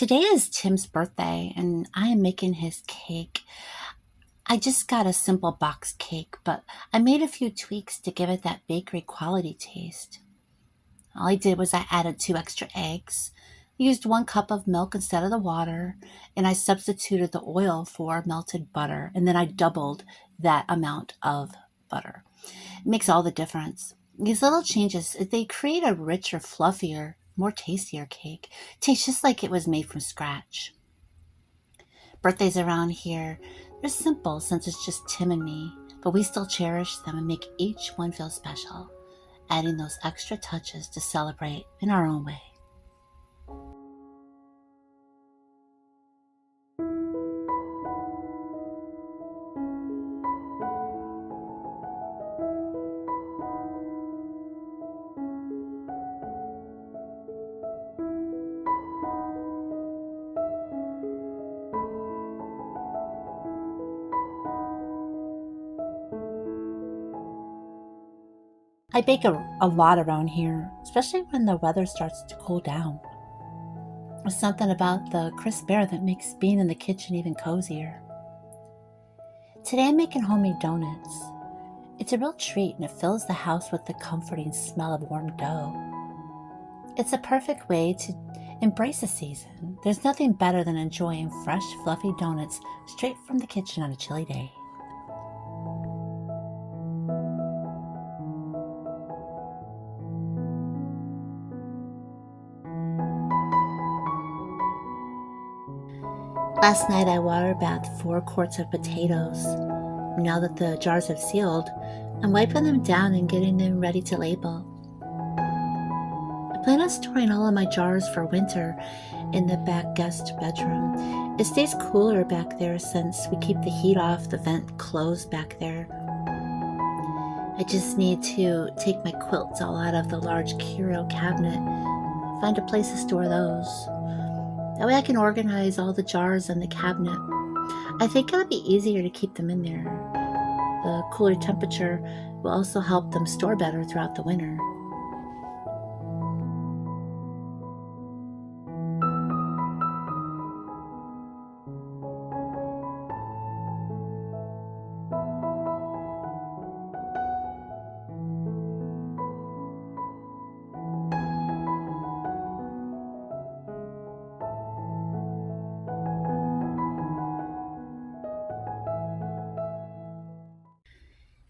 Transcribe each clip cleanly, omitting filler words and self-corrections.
Today is Tim's birthday, and I am making his cake. I just got a simple box cake, but I made a few tweaks to give it that bakery quality taste. All I did was I added 2 extra eggs, used 1 cup of milk instead of the water, and I substituted the oil for melted butter, and then I doubled that amount of butter. It makes all the difference. These little changes, they create a richer, fluffier, more tastier cake. Tastes just like it was made from scratch. Birthdays around here, they're simple since it's just Tim and me, but we still cherish them and make each one feel special, adding those extra touches to celebrate in our own way. I bake a lot around here, especially when the weather starts to cool down. There's something about the crisp air that makes being in the kitchen even cozier. Today I'm making homemade donuts. It's a real treat and it fills the house with the comforting smell of warm dough. It's a perfect way to embrace the season. There's nothing better than enjoying fresh, fluffy donuts straight from the kitchen on a chilly day. Last night I water bathed 4 quarts of potatoes. Now that the jars have sealed, I'm wiping them down and getting them ready to label. I plan on storing all of my jars for winter in the back guest bedroom. It stays cooler back there since we keep the heat off, the vent closed back there. I just need to take my quilts all out of the large curio cabinet, find a place to store those. That way I can organize all the jars in the cabinet. I think it'll be easier to keep them in there. The cooler temperature will also help them store better throughout the winter.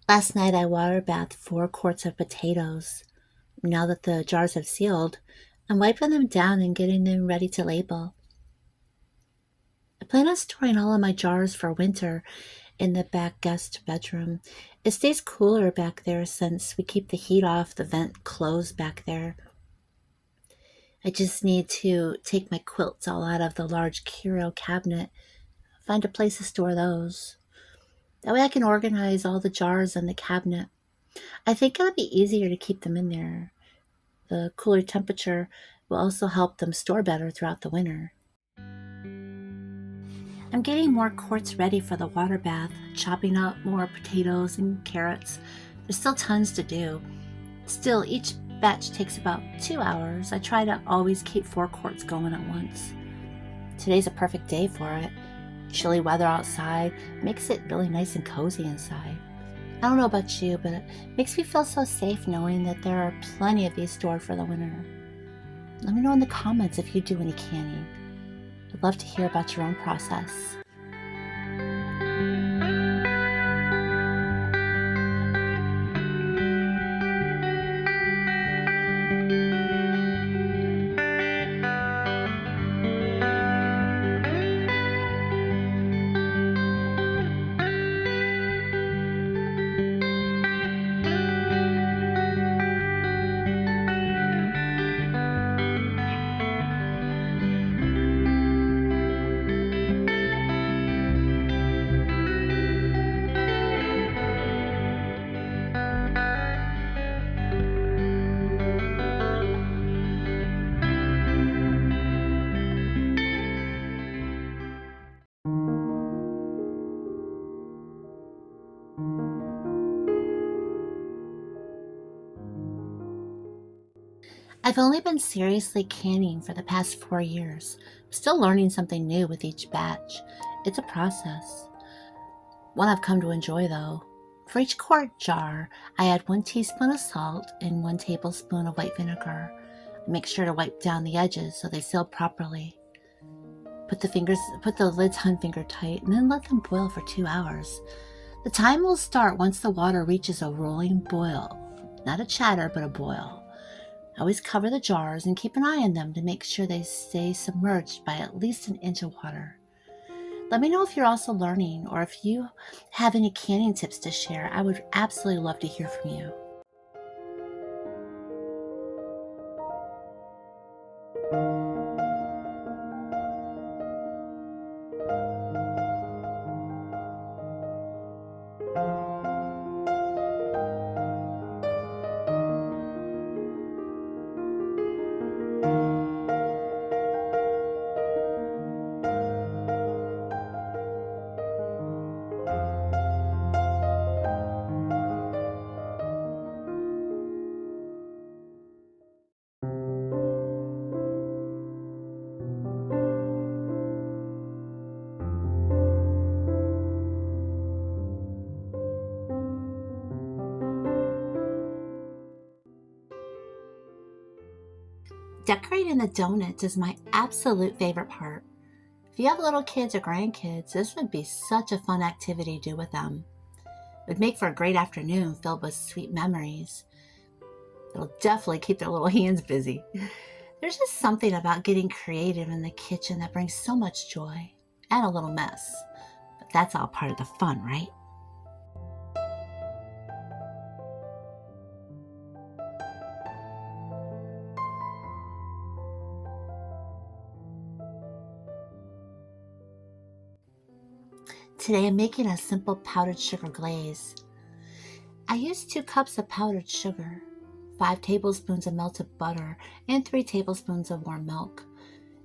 Last night I water bathed 4 quarts of potatoes. Now that the jars have sealed, I'm wiping them down and getting them ready to label. I plan on storing all of my jars for winter in the back guest bedroom. It stays cooler back there since we keep the heat off, the vent closed back there. I just need to take my quilts all out of the large curio cabinet, find a place to store those. That way I can organize all the jars in the cabinet. I think it'll be easier to keep them in there. The cooler temperature will also help them store better throughout the winter. I'm getting more quarts ready for the water bath, chopping up more potatoes and carrots. There's still tons to do. Still, each batch takes about 2 hours. I try to always keep 4 quarts going at once. Today's a perfect day for it. Chilly weather outside makes it really nice and cozy inside. I don't know about you, but it makes me feel so safe knowing that there are plenty of these stored for the winter. Let me know in the comments if you do any canning. I'd love to hear about your own process. I've only been seriously canning for the past 4 years. Still learning something new with each batch. It's a process. One I've come to enjoy though. For each quart jar, I add 1 teaspoon of salt and 1 tablespoon of white vinegar. I make sure to wipe down the edges so they seal properly. Put the lids on finger tight and then let them boil for 2 hours. The time will start once the water reaches a rolling boil. Not a chatter, but a boil. Always cover the jars and keep an eye on them to make sure they stay submerged by at least an inch of water. Let me know if you're also learning or if you have any canning tips to share. I would absolutely love to hear from you. Decorating the donuts is my absolute favorite part. If you have little kids or grandkids, this would be such a fun activity to do with them. It would make for a great afternoon filled with sweet memories. It'll definitely keep their little hands busy. There's just something about getting creative in the kitchen that brings so much joy and a little mess. But that's all part of the fun, right? Today I'm making a simple powdered sugar glaze. I used 2 cups of powdered sugar, 5 tablespoons of melted butter, and 3 tablespoons of warm milk.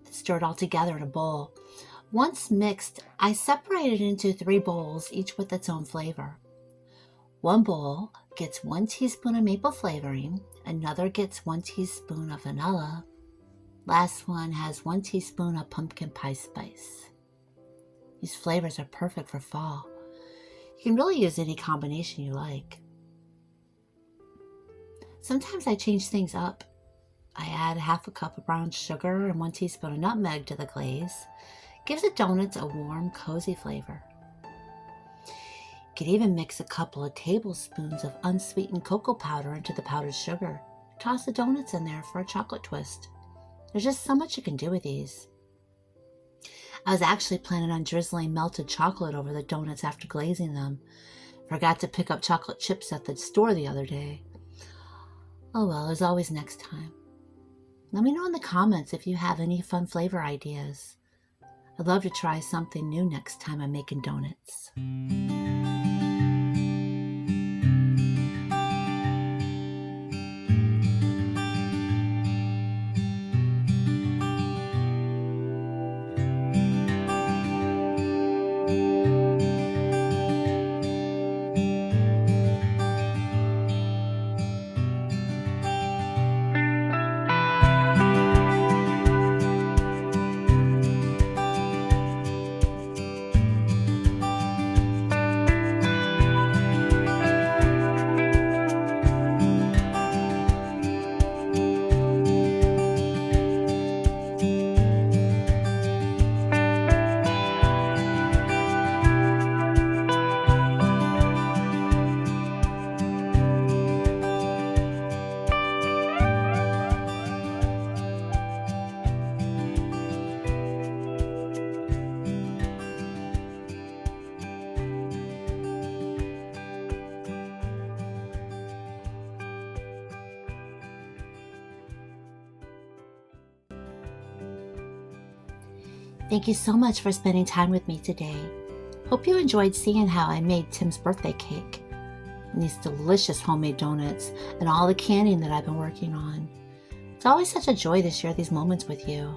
Stir it all together in a bowl. Once mixed, I separate it into 3 bowls, each with its own flavor. One bowl gets 1 teaspoon of maple flavoring, another gets 1 teaspoon of vanilla. Last one has 1 teaspoon of pumpkin pie spice. These flavors are perfect for fall. You can really use any combination you like. Sometimes I change things up. I add half a cup of brown sugar and 1 teaspoon of nutmeg to the glaze. Gives the donuts a warm, cozy flavor. You could even mix a couple of tablespoons of unsweetened cocoa powder into the powdered sugar. Toss the donuts in there for a chocolate twist. There's just so much you can do with these. I was actually planning on drizzling melted chocolate over the donuts after glazing them. Forgot to pick up chocolate chips at the store the other day. Oh well, there's always next time. Let me know in the comments if you have any fun flavor ideas. I'd love to try something new next time I'm making donuts. Thank you so much for spending time with me today. Hope you enjoyed seeing how I made Tim's birthday cake and these delicious homemade donuts and all the canning that I've been working on. It's always such a joy to share these moments with you.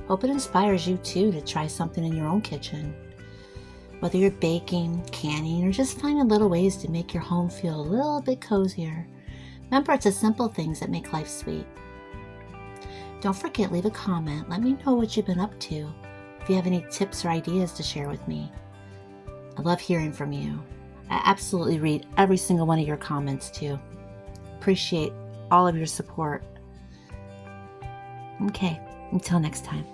Hope it inspires you too to try something in your own kitchen. Whether you're baking, canning, or just finding little ways to make your home feel a little bit cozier, remember it's the simple things that make life sweet. Don't forget, leave a comment. Let me know what you've been up to. If you have any tips or ideas to share with me. I love hearing from you. I absolutely read every single one of your comments too. Appreciate all of your support. Okay, until next time.